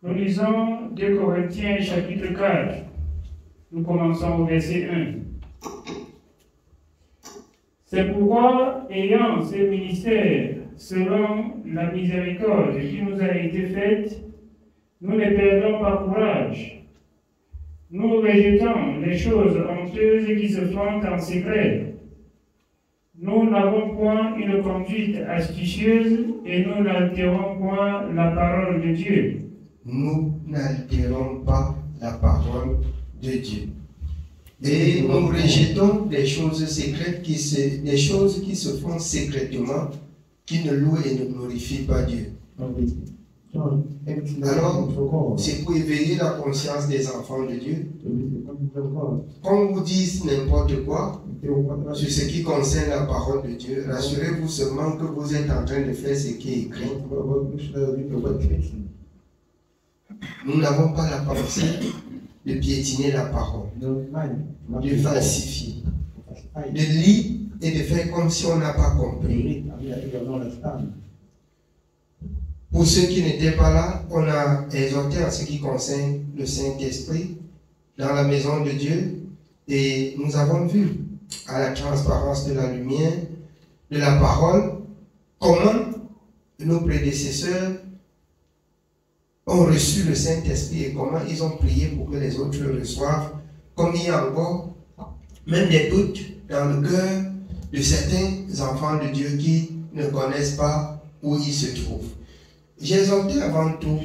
Nous lisons 2 Corinthiens chapitre 4. Nous commençons au verset 1. C'est pourquoi, ayant ce ministère selon la miséricorde qui nous a été faite, nous ne perdons pas courage. Nous rejetons les choses honteuses qui se font en secret. Nous n'avons point une conduite astucieuse et nous n'altérons point la parole de Dieu. Nous n'altérons pas la parole de Dieu. Et nous rejetons des choses secrètes, des choses qui se font secrètement, qui ne louent et ne glorifient pas Dieu. Alors, c'est pour éveiller la conscience des enfants de Dieu. Qu'on vous dise n'importe quoi sur ce qui concerne la parole de Dieu, rassurez-vous seulement que vous êtes en train de faire ce qui est écrit. Nous n'avons pas la pensée de piétiner la parole, de falsifier, de lire et de faire comme si on n'a pas compris. Pour ceux qui n'étaient pas là, on a exhorté en ce qui concerne le Saint-Esprit dans la maison de Dieu et nous avons vu à la transparence de la lumière, de la parole, comment nos prédécesseurs ont reçu le Saint-Esprit et comment ils ont prié pour que les autres le reçoivent, comme il y a encore même des doutes dans le cœur de certains enfants de Dieu qui ne connaissent pas où ils se trouvent. J'ai exhorté avant tout,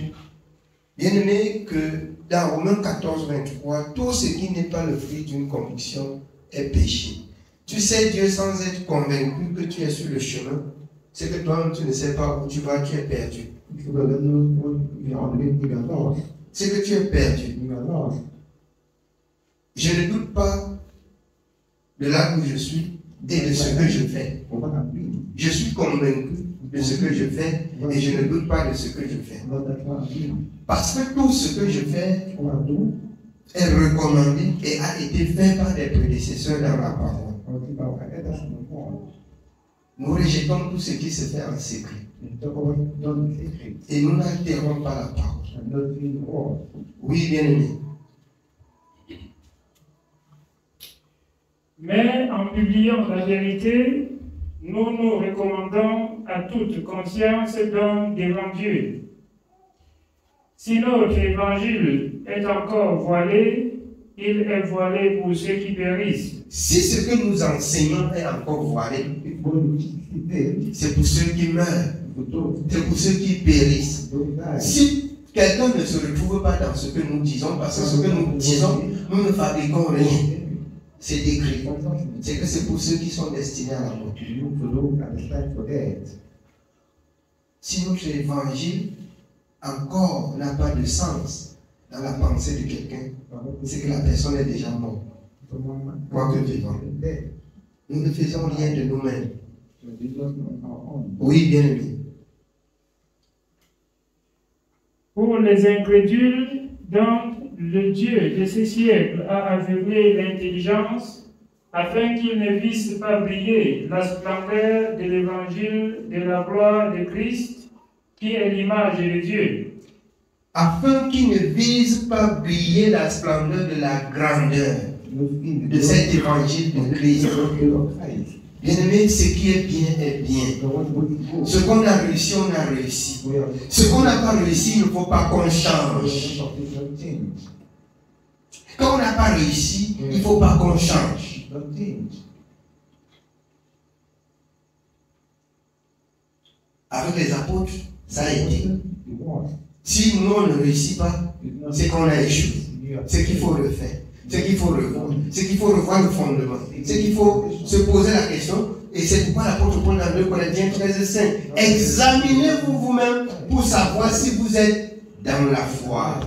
bien aimé, que dans Romains 14, 23, tout ce qui n'est pas le fruit d'une conviction est péché. Tu sais Dieu sans être convaincu que tu es sur le chemin, c'est que toi-même tu ne sais pas où tu vas, tu es perdu. C'est que tu es perdu. Je ne doute pas de là où je suis et de ce que je fais. Je suis convaincu de ce que je fais et je ne doute pas de ce que je fais. Parce que tout ce que je fais est recommandé et a été fait par des prédécesseurs dans la parole. Nous rejetons tout ce qui se fait en secret. Et nous n'altérons pas la parole. Oui, bien aimé. Mais en publiant la vérité, nous nous recommandons à toute conscience devant Dieu. Si notre évangile est encore voilé, il est voilé pour ceux qui périssent. Si ce que nous enseignons est encore voilé, c'est pour ceux qui meurent, c'est pour ceux qui périssent. Si quelqu'un ne se retrouve pas dans ce que nous disons, parce que ce que nous disons, nous ne fabriquons rien. C'est écrit. C'est que c'est pour ceux qui sont destinés à la mort. Si notre évangile encore n'a pas de sens dans la pensée de quelqu'un, c'est que la personne est déjà morte. Quoique vivant. Nous ne faisons rien de nous-mêmes. Oui, bien aimé. Pour les incrédules, donc, le Dieu de ces siècles a aveuglé l'intelligence afin qu'ils ne vissent pas briller la splendeur de l'évangile de la gloire de Christ, qui est l'image de Dieu. Afin qu'ils ne visent pas briller la splendeur de la grandeur de cet évangile de Christ. Bien-aimé, ce qui est bien est bien. Ce qu'on a réussi, on a réussi. Ce qu'on n'a pas réussi, il ne faut pas qu'on change. Quand on n'a pas réussi, il ne faut pas qu'on change. Avec les apôtres, ça a été. Si nous, on ne réussit pas, c'est qu'on a échoué. C'est qu'il faut le faire. C'est qu'il faut revoir. C'est qu'il faut revoir le fondement. C'est qu'il faut se poser la question. Et c'est pourquoi l'apôtre Paul dans 2 Corinthiens 13:5. Examinez-vous vous-même pour savoir si vous êtes dans la foi.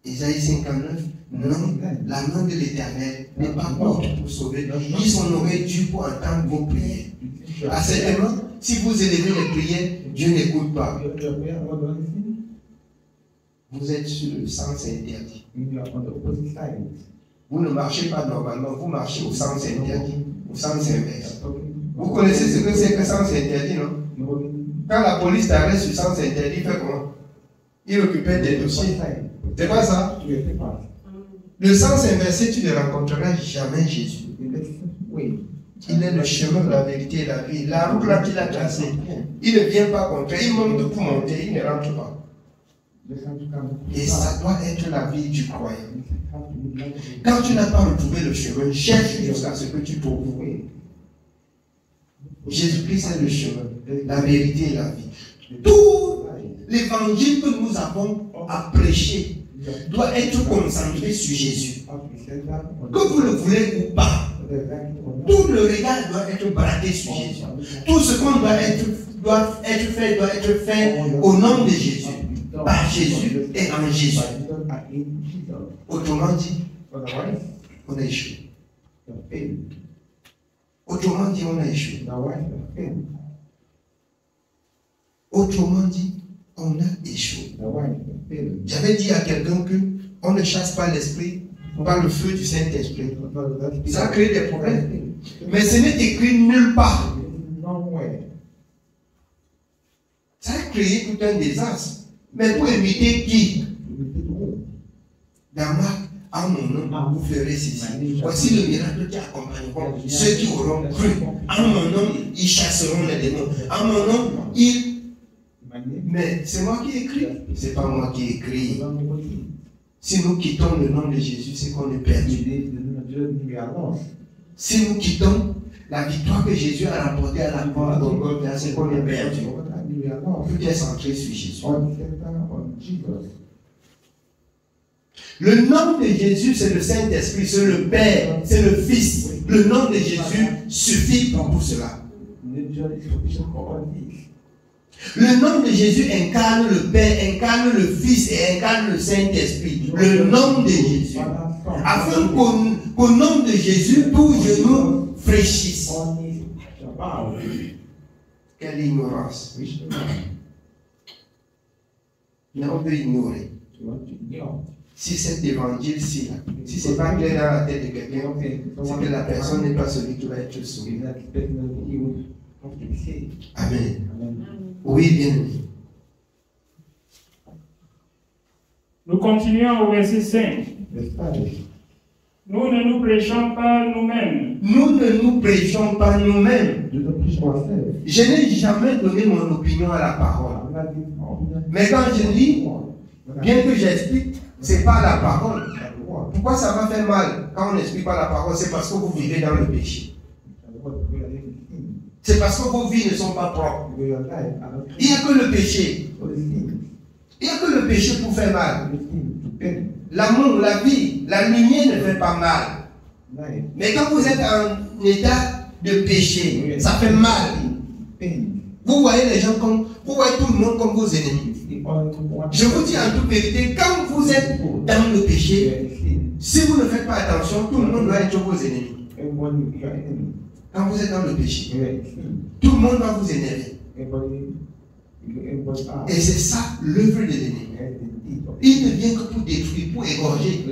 Isaïe 59. Non, la main de l'Éternel n'est pas courte pour sauver, ni son oreille dure pour entendre vos prières. Certainement, si vous élevez les prières, Dieu n'écoute pas. Vous êtes sur le sens interdit. Vous ne marchez pas normalement, vous marchez au sens interdit, au sens inverse. Vous connaissez ce que c'est que sens interdit, non? Quand la police t'arrête sur sens interdit, il fait comment? Il occupait des dossiers. C'est pas ça? Le sens inversé, tu ne rencontreras jamais Jésus. Il est le chemin, la vérité et la vie. La route là qu'il a tracée, il ne vient pas contre, il monte pour monter, il ne rentre pas. Et ça doit être la vie du croyant. Quand tu n'as pas retrouvé le chemin, cherche jusqu'à ce que tu trouves. Jésus-Christ est le chemin, la vérité et la vie. Tout l'évangile que nous avons à prêcher doit être concentré sur Jésus. Que vous le voulez ou pas, tout le regard doit être braqué sur Jésus. Tout ce qu'on doit être fait au nom de Jésus, par Jésus et en Jésus. Autrement dit, on a échoué. Autrement dit, on a échoué. Autrement dit, on a échoué. J'avais dit à quelqu'un que on ne chasse pas l'esprit par le feu du Saint-Esprit. Ça crée des problèmes. Mais ce n'est écrit nulle part. Ça a créé tout un désastre. Mais pour éviter qui? Dans Marc, en mon nom, vous ferez ceci. Voici le miracle qui accompagneront ceux qui auront cru. En mon nom, ils chasseront les démons. En mon nom, ils... Mais c'est moi qui écris. C'est pas moi qui écris. Si nous quittons le nom de Jésus, c'est qu'on est perdu. Si nous quittons la victoire que Jésus a rapportée à la croix, c'est qu'on est perdu. Tout est centré sur Jésus. Le nom de Jésus, c'est le Saint-Esprit, c'est le Père, c'est le Fils. Le nom de Jésus suffit pour cela. Le nom de Jésus incarne le Père, incarne le Fils et incarne le Saint-Esprit. Le nom de Jésus. Afin qu'au nom de Jésus, tout genou fléchisse. Quelle ignorance. Mais on peut ignorer. Si cet évangile-ci, si ce n'est pas clair dans la tête de quelqu'un, c'est que la personne n'est pas celui qui va être sauvé. Amen. Oui, bien aimé. Nous continuons au verset 5. Nous ne nous prêchons pas nous-mêmes. Nous ne nous prêchons pas nous-mêmes. Je n'ai jamais donné mon opinion à la parole. Mais quand je lis, bien que j'explique, ce n'est pas la parole. Pourquoi ça va faire mal quand on n'explique pas la parole? C'est parce que vous vivez dans le péché. C'est parce que vos vies ne sont pas propres. Il n'y a que le péché. Il n'y a que le péché pour faire mal. L'amour, la vie, la lumière ne fait pas mal. Mais quand vous êtes en état de péché, ça fait mal. Vous voyez les gens comme, vous voyez tout le monde comme vos ennemis. Je vous dis en toute vérité, quand vous êtes dans le péché, si vous ne faites pas attention, tout le monde doit être vos ennemis. Quand vous êtes dans le péché, tout le monde va vous énerver. Et c'est ça l'œuvre de l'ennemi. Il ne vient que pour détruire, pour égorger,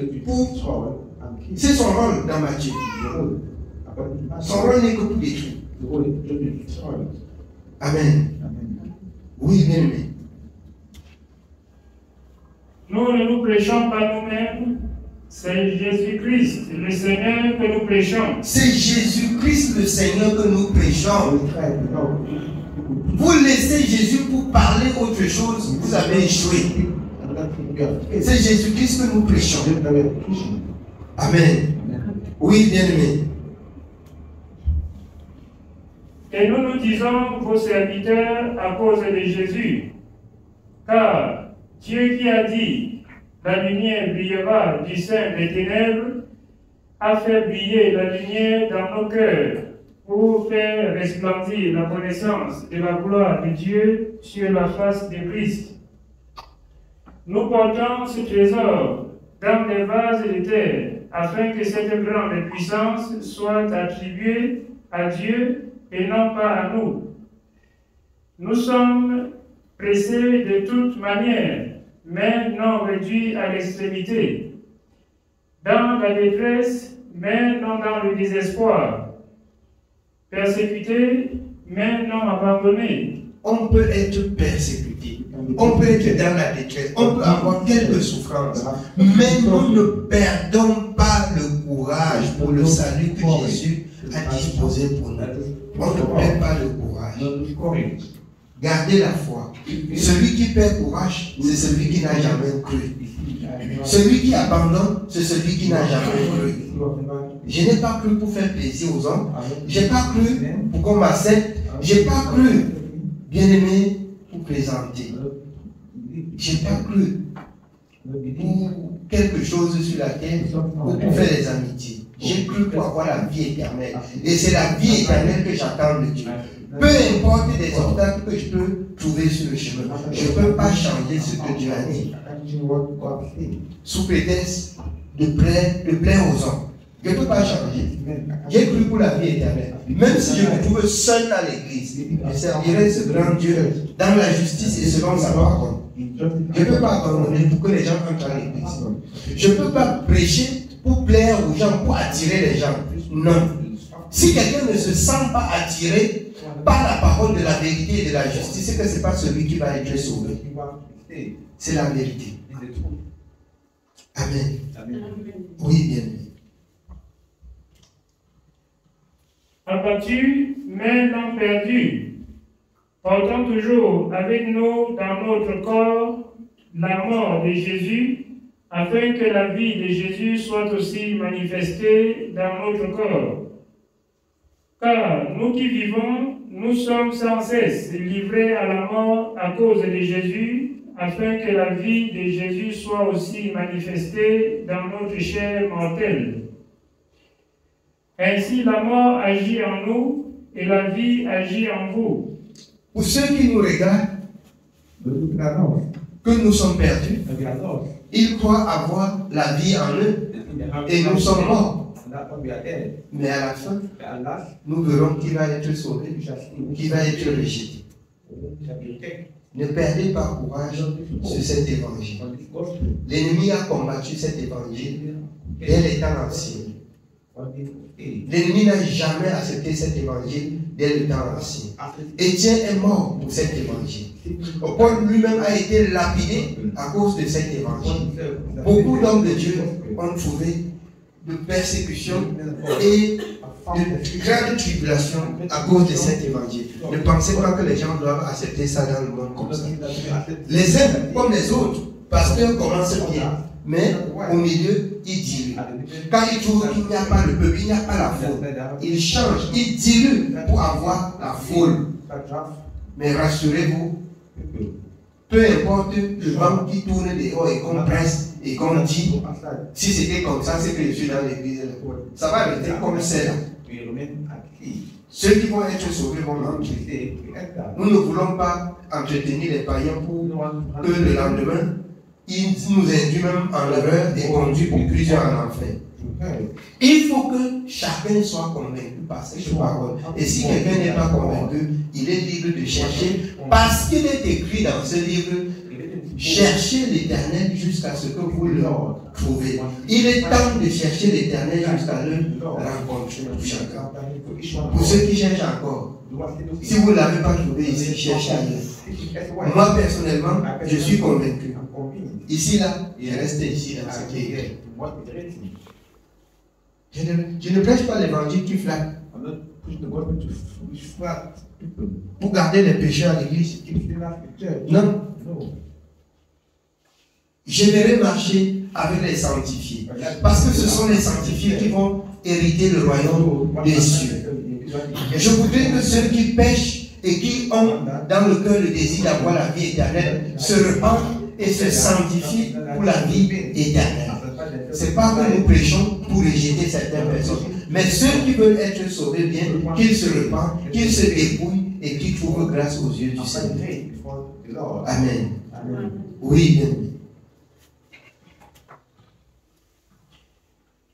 c'est son rôle dans Matthieu. Son rôle n'est que pour détruire. Amen. Oui, bien aimé. Nous ne nous prêchons pas nous-mêmes. C'est Jésus-Christ, le Seigneur que nous prêchons. C'est Jésus-Christ, le Seigneur que nous prêchons. Vous laissez Jésus pour parler autre chose, vous avez échoué. C'est Jésus-Christ que nous prêchons. Amen. Oui, bien aimé. Et nous nous disons vos serviteurs à cause de Jésus. Car Dieu qui a dit, la lumière brillera du sein des ténèbres, a fait briller la lumière dans nos cœurs pour faire resplendir la connaissance de la gloire de Dieu sur la face de Christ. Nous portons ce trésor dans des vases de terre, afin que cette grande puissance soit attribuée à Dieu et non pas à nous. Nous sommes pressés de toute manière, mais non réduits à l'extrémité, dans la détresse, mais non dans le désespoir, persécutés, mais non abandonnés, on peut être persécuté, on peut être dans la détresse, on peut avoir quelques souffrances, mais nous ne perdons pas le courage pour le salut que Jésus a disposé pour nous. On ne perd pas le courage. Gardez la foi. Celui qui perd courage, c'est celui qui n'a jamais cru. Celui qui abandonne, c'est celui qui n'a jamais cru. Je n'ai pas cru pour faire plaisir aux hommes. Je n'ai pas cru pour qu'on m'accepte. Je n'ai pas cru, bien-aimé, pour plaisanter. Je n'ai pas cru pour quelque chose sur la terre ou pour faire des amitiés. J'ai cru pour avoir la vie éternelle. Et c'est la vie éternelle que j'attends de Dieu. Peu importe des obstacles que je peux trouver sur le chemin, je ne peux pas changer ce que Dieu a dit. Sous prétexte de plaire aux hommes. Je ne peux pas changer. J'ai cru pour la vie éternelle. Même si je me trouve seul dans l'église, je servirai ce grand Dieu dans la justice et selon sa parole. Je ne peux pas abandonner pour que les gens entrent dans l'église. Je ne peux pas prêcher pour plaire aux gens, pour attirer les gens. Non. Si quelqu'un ne se sent pas attiré par la parole de la vérité et de la justice, c'est que ce n'est pas celui qui va être sauvé. C'est la vérité. Amen. Oui, bien. Abattu, mais non perdu. Portant toujours avec nous dans notre corps la mort de Jésus, afin que la vie de Jésus soit aussi manifestée dans notre corps. Car nous qui vivons, nous sommes sans cesse livrés à la mort à cause de Jésus, afin que la vie de Jésus soit aussi manifestée dans notre chair mortelle. Ainsi la mort agit en nous et la vie agit en vous. Pour ceux qui nous regardent, que nous sommes perdus, ils croient avoir la vie en eux et nous sommes morts. Mais à la fin, nous verrons qui va être sauvé, qui va être rejeté. Ne perdez pas courage sur cet évangile. L'ennemi a combattu cet évangile dès les temps anciens. L'ennemi n'a jamais accepté cet évangile dès le temps ancien. Étienne est mort pour cet évangile. Paul lui-même a été lapidé à cause de cet évangile. Beaucoup d'hommes de Dieu ont trouvé de persécutions et de grandes tribulations à cause de cet évangile. Ne pensez pas que les gens doivent accepter ça dans le monde comme ça. Les uns comme les autres, pasteurs commencent bien, mais au milieu, ils diluent. Quand ils trouvent qu'il n'y a pas le peuple, il n'y a pas la foule, ils changent, ils diluent pour avoir la foule. Mais rassurez-vous, peu importe le vent qui tourne dehors et qu'on presse et qu'on dit, si c'était comme ça, c'est que je suis dans l'église. Ça va rester comme celle-là. Ceux qui vont être sauvés vont entrer. Nous ne voulons pas entretenir les païens pour que le lendemain, ils nous induisent même en erreur et conduisent pour plusieurs en enfer. Il faut que chacun soit convaincu par cette parole. Et si quelqu'un n'est pas convaincu, il est libre de chercher, parce qu'il est écrit dans ce livre, cherchez l'Éternel jusqu'à ce que vous le trouvez. Il est temps de chercher l'Éternel jusqu'à le rencontrer pour chacun. Pour ceux qui cherchent encore, si vous ne l'avez pas trouvé ici, cherchez ailleurs. Moi personnellement, je suis convaincu. Ici, là, il reste ici dans ce qui est écrit. Je ne prêche pas l'évangile qui flatte. Pour garder les péchés à l'église. Non. J'aimerais marcher avec les sanctifiés. Parce que ce sont les sanctifiés qui vont hériter le royaume des cieux. Je voudrais que ceux qui pêchent et qui ont dans le cœur le désir d'avoir la vie éternelle se repentent et se sanctifient pour la vie éternelle. Ce n'est pas que nous prêchons pour rejeter certaines personnes, mais ceux qui veulent être sauvés bien, qu'ils se repentent, qu'ils se dépouillent et qu'ils trouvent grâce aux yeux du Seigneur. Amen. Oui, bien.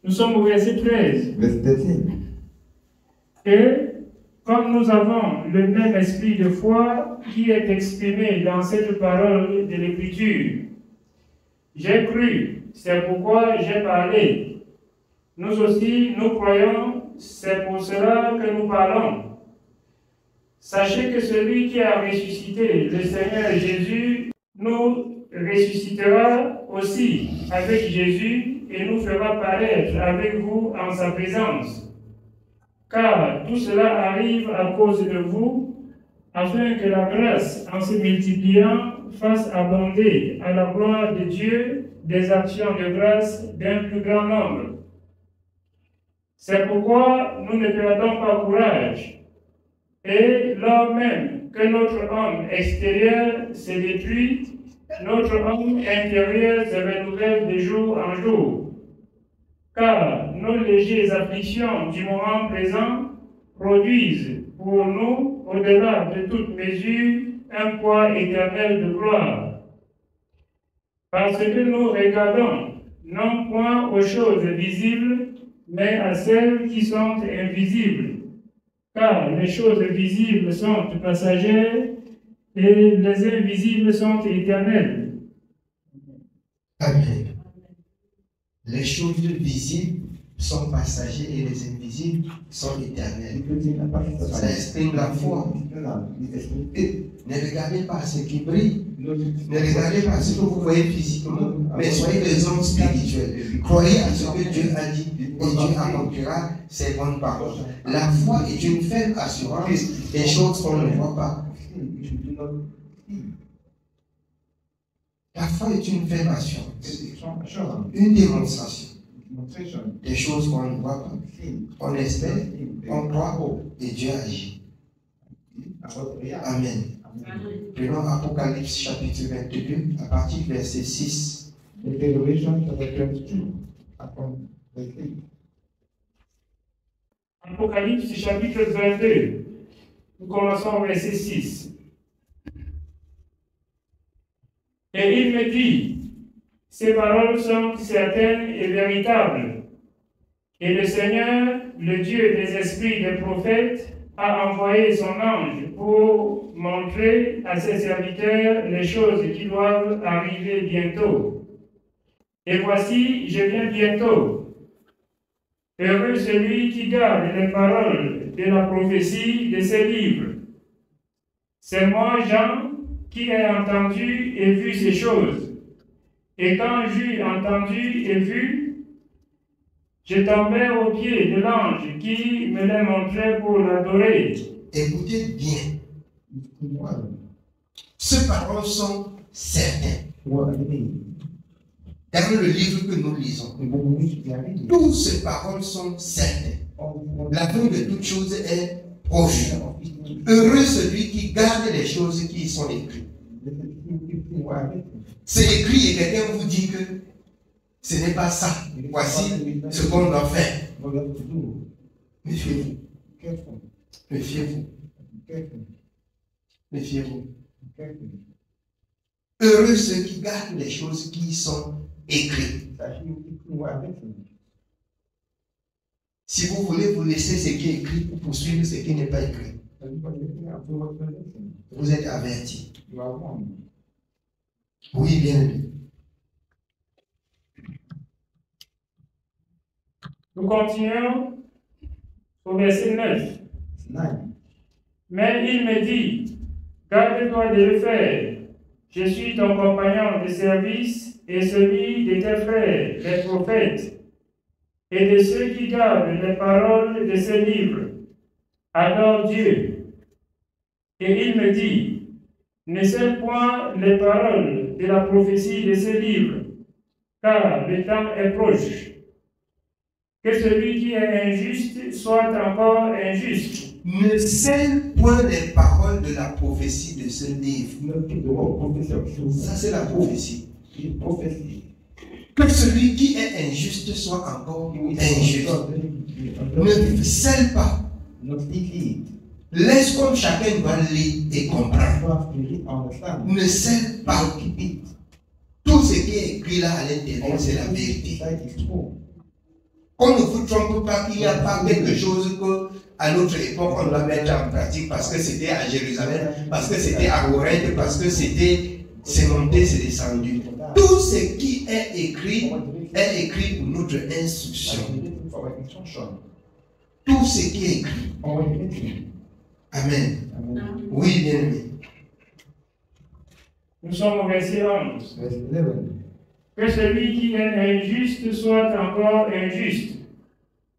Nous sommes au verset 13. Et comme nous avons le même esprit de foi qui est exprimé dans cette parole de l'Écriture, j'ai cru, c'est pourquoi j'ai parlé. Nous aussi, nous croyons, c'est pour cela que nous parlons. Sachez que celui qui a ressuscité le Seigneur Jésus nous ressuscitera aussi avec Jésus et nous fera paraître avec vous en sa présence. Car tout cela arrive à cause de vous, afin que la grâce, en se multipliant, fasse abonder à la gloire de Dieu des actions de grâce d'un plus grand nombre. C'est pourquoi nous ne perdons pas courage. Et lors même que notre homme extérieur se détruit, notre homme intérieur se renouvelle de jour en jour. Car nos légères afflictions du moment présent produisent pour nous, au-delà de toute mesure, un poids éternel de gloire. Parce que nous regardons non point aux choses visibles, mais à celles qui sont invisibles. Car les choses visibles sont passagères et les invisibles sont éternelles. Amen. Les choses visibles sont passagères et les invisibles sont éternelles. Ça exprime la foi. Ne regardez pas ce qui brille. Ne regardez pas ce que vous voyez physiquement, mais soyez des hommes spirituels. Croyez à ce que Dieu a dit et Dieu accomplira ses bonnes paroles. La foi est une ferme assurance des choses qu'on ne voit pas. La foi est une ferme assurance, une démonstration des choses qu'on ne voit pas. On espère, on croit et Dieu agit. Amen. Prenons Apocalypse chapitre 22 à partir du verset 6. Apocalypse chapitre 22. Nous commençons au verset 6. Et il me dit, ces paroles sont certaines et véritables. Et le Seigneur, le Dieu des esprits des prophètes, a envoyé son ange pour montrer à ses serviteurs les choses qui doivent arriver bientôt. Et voici, je viens bientôt. Heureux celui qui garde les paroles de la prophétie de ces livres. C'est moi, Jean, qui ai entendu et vu ces choses. Et quand j'eus entendu et vu, je tombais aux pieds de l'ange qui me les montrait pour l'adorer. Écoutez bien. Ces paroles sont certaines. Dans le livre que nous lisons, toutes ces paroles sont certaines. La fin de toute chose est proche. Heureux celui qui garde les choses qui y sont écrites. C'est écrit et quelqu'un vous dit que ce n'est pas ça. Voici ce qu'on doit faire. Méfiez-vous. Méfiez-vous. Méfiez-vous. Heureux ceux qui gardent les choses qui y sont écrites. Si vous voulez vous laisser ce qui est écrit pour poursuivre ce qui n'est pas écrit, vous êtes avertis. Oui, bien aimé. Nous continuons au verset 9. Mais il me dit, garde-toi de le faire. Je suis ton compagnon de service et celui de tes frères, les prophètes, et de ceux qui gardent les paroles de ces livres. Adore Dieu. Et il me dit, ne scelle point les paroles de la prophétie de ces livres, car le temps est proche. Que celui qui est injuste soit encore injuste. Ne scelle point les paroles de la prophétie de ce livre. Ça, c'est la prophétie. Que celui qui est injuste soit encore injuste. Ne scelle pas. Laisse comme chacun doit lire et comprendre. Ne scelle pas. Tout ce qui est écrit là à l'intérieur, c'est la vérité. On ne vous trompe pas qu'il n'y a pas quelque chose qu'à notre époque on doit mettre en pratique parce que c'était à Jérusalem, parce que c'était à Corinthe, parce que c'est monté, c'est descendu. Tout ce qui est écrit pour notre instruction. Tout ce qui est écrit. Amen. Amen. Oui, bien-aimé. Nous sommes au verset 11. Verse 11. Que celui qui est injuste soit encore injuste.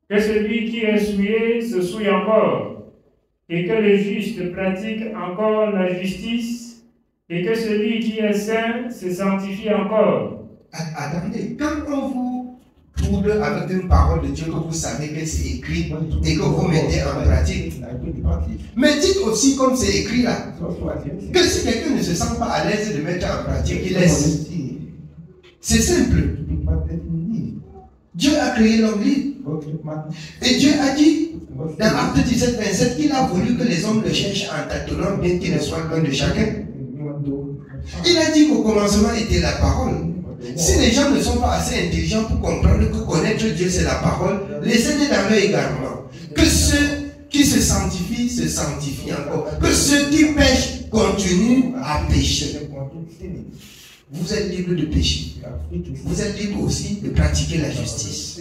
Que celui qui est souillé se souille encore. Et que le juste pratique encore la justice. Et que celui qui est saint se sanctifie encore. Attendez, quand on vous trouble avec une parole de Dieu que vous savez que c'est écrit et que vous mettez en pratique, mais dites aussi comme c'est écrit là, que si quelqu'un ne se sent pas à l'aise de mettre en pratique, il laisse. C'est simple. Dieu a créé l'homme libre. Et Dieu a dit, dans Acte 17, 27, qu'il a voulu que les hommes le cherchent en tâtonnant, bien qu'il ne soit loin de chacun. Il a dit qu'au commencement était la parole. Si les gens ne sont pas assez intelligents pour comprendre que connaître Dieu c'est la parole, laissez-les dans leur égarement. Que ceux qui se sanctifient encore. Que ceux qui pêchent continuent à pécher. Vous êtes libre de pécher. Vous êtes libre aussi de pratiquer la justice.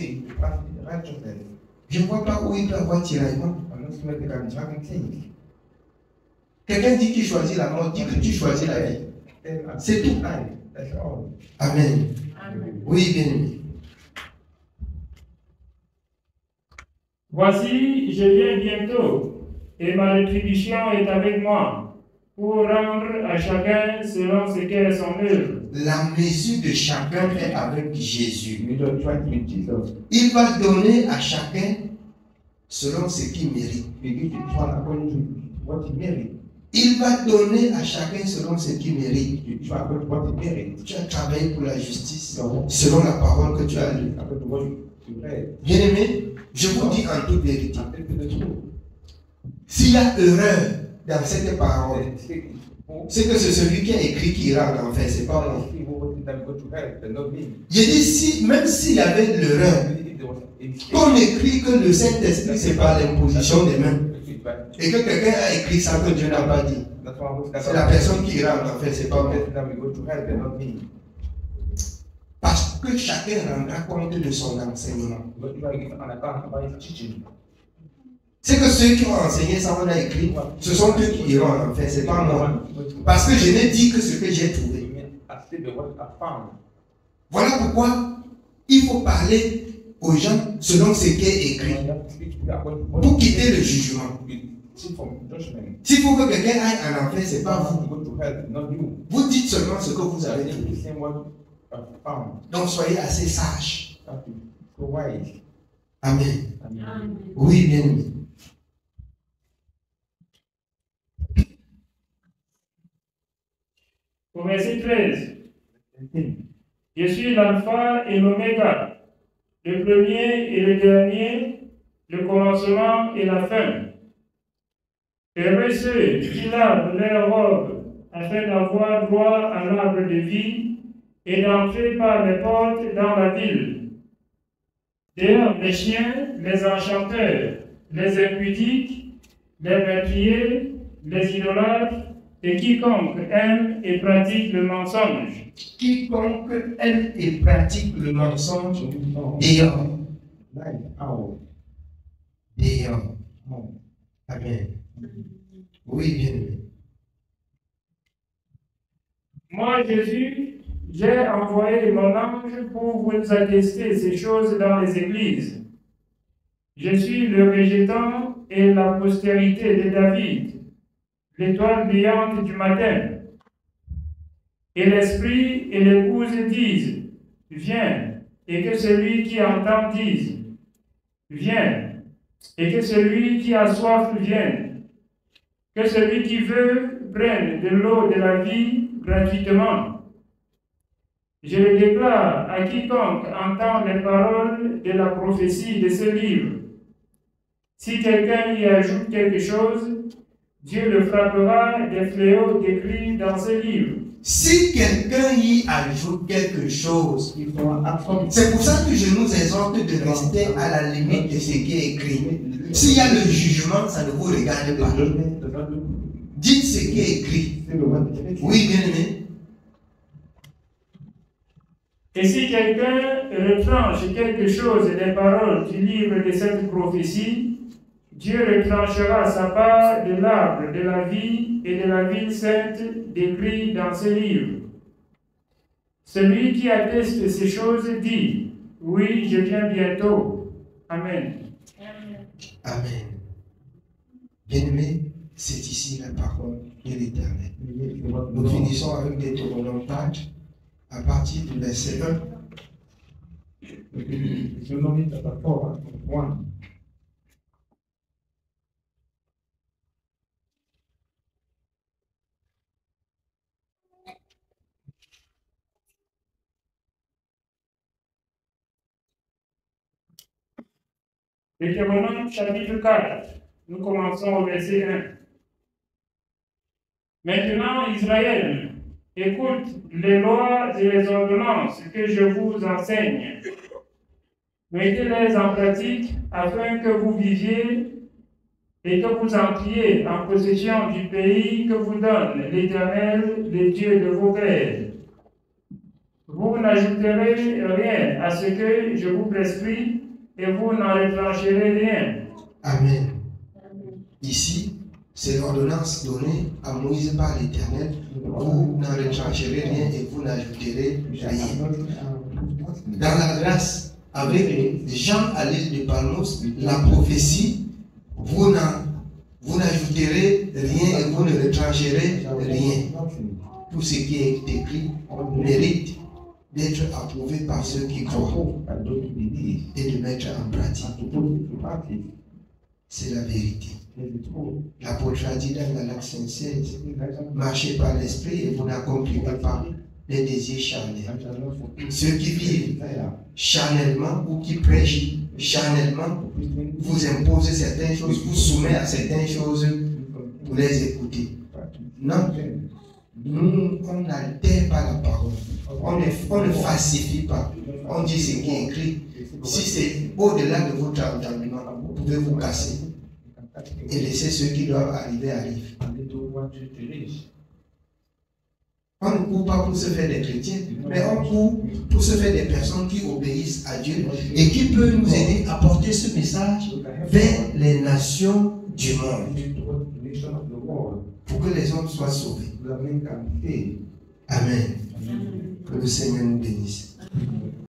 Je ne vois pas où il peut y avoir tiraillement. Quelqu'un dit qu'il choisit la mort, dit que tu choisis la vie. C'est tout. Amen. Oui, bien aimé. Voici, je viens bientôt, et ma rétribution est avec moi, pour rendre à chacun selon ce qu'est son œuvre. La mesure de chacun est avec Jésus. Il va donner à chacun selon ce qu'il mérite. Il va donner à chacun selon ce qu'il mérite. Tu as travaillé pour la justice selon la parole que tu as lue. Bien-aimé, je vous dis en toute vérité, s'il y a erreur dans cette parole, c'est que c'est celui qui a écrit qui ira en enfer, c'est pas moi. J'ai dit, si, même s'il y avait l'erreur, qu'on écrit que le Saint-Esprit c'est par l'imposition des mains, et que quelqu'un a écrit ça que Dieu n'a pas dit, c'est la personne qui ira en enfer, c'est pas moi. Parce que chacun rendra compte de son enseignement. C'est que ceux qui ont enseigné ça, on a écrit, ce sont eux qui iront en enfer, c'est pas moi. Parce que je n'ai dit que ce que j'ai trouvé. Voilà pourquoi il faut parler aux gens selon ce qui est écrit pour quitter le jugement. S'il faut que quelqu'un aille en enfer, c'est pas vous. Vous dites seulement ce que vous avez trouvé. Donc soyez assez sages. Amen. Oui, bien aimé. Au verset 13. Je suis l'alpha et l'oméga, le premier et le dernier, le commencement et la fin. Heureux ceux qui lavent leurs robes afin d'avoir droit à l'arbre de vie et d'entrer par les portes dans la ville. Dehors les chiens, les enchanteurs, les impudiques, les meurtriers, les idolâtres, et quiconque aime et pratique le mensonge. Quiconque aime et pratique le mensonge, ayant. Amen. Oui, bien aimé. Moi, Jésus, j'ai envoyé mon ange pour vous attester ces choses dans les églises. Je suis le végétant et la postérité de David, l'étoile brillante du matin. Et l'esprit et l'épouse disent, viens, et que celui qui entend dise, viens, et que celui qui a soif vienne, que celui qui veut prenne de l'eau de la vie gratuitement. Je le déclare à quiconque entend les paroles de la prophétie de ce livre. Si quelqu'un y ajoute quelque chose, Dieu le frappera des fléaux décrits dans ce livre. Si quelqu'un y ajoute quelque chose, c'est pour ça que je nous exhorte de rester à la limite de ce qui est écrit. S'il y a le jugement, ça ne vous regarde pas. Dites ce qui est écrit. Oui, bien aimé. Et si quelqu'un retranche quelque chose des paroles du livre de cette prophétie, Dieu retranchera sa part de l'arbre de la vie et de la ville sainte décrit dans ce livre. Celui qui atteste ces choses dit, oui, je viens bientôt. Amen. Amen. Bien-aimés, c'est ici la parole de l'Éternel. Nous finissons avec Deutéronome 4, à partir du verset 1. Deutéronome chapitre 4, nous commençons au verset 1. Maintenant, Israël, écoute les lois et les ordonnances que je vous enseigne. Mettez-les en pratique afin que vous viviez et que vous entriez en possession du pays que vous donne l'Éternel, le Dieu de vos pères. Vous n'ajouterez rien à ce que je vous prescris et vous n'en retrancherez rien. Amen. Ici, c'est l'ordonnance donnée à Moïse par l'Éternel. Vous n'en retrancherez rien et vous n'ajouterez rien. Dans la grâce, avec Jean à l'île de Palmos, la prophétie, vous n'ajouterez rien et vous ne retrancherez rien. Tout ce qui est écrit mérite d'être approuvé par ceux qui croient et de mettre en pratique. C'est la vérité. L'apôtre a dit dans Galates 5:16, marchez par l'esprit et vous n'accomplirez pas les désirs charnels. Ceux qui vivent charnellement ou qui prêchent charnellement vous imposent certaines choses, vous soumettez à certaines choses pour les écouter. Non, nous, on n'altère pas la parole. On ne falsifie pas. On dit ce qui est écrit. Si c'est au-delà de votre entendement, vous pouvez vous casser et laisser ceux qui doivent arriver arriver. On ne court pas pour se faire des chrétiens, mais on court pour se faire des personnes qui obéissent à Dieu et qui peuvent nous aider à porter ce message vers les nations du monde pour que les hommes soient sauvés. Amen. Que le Seigneur nous bénisse.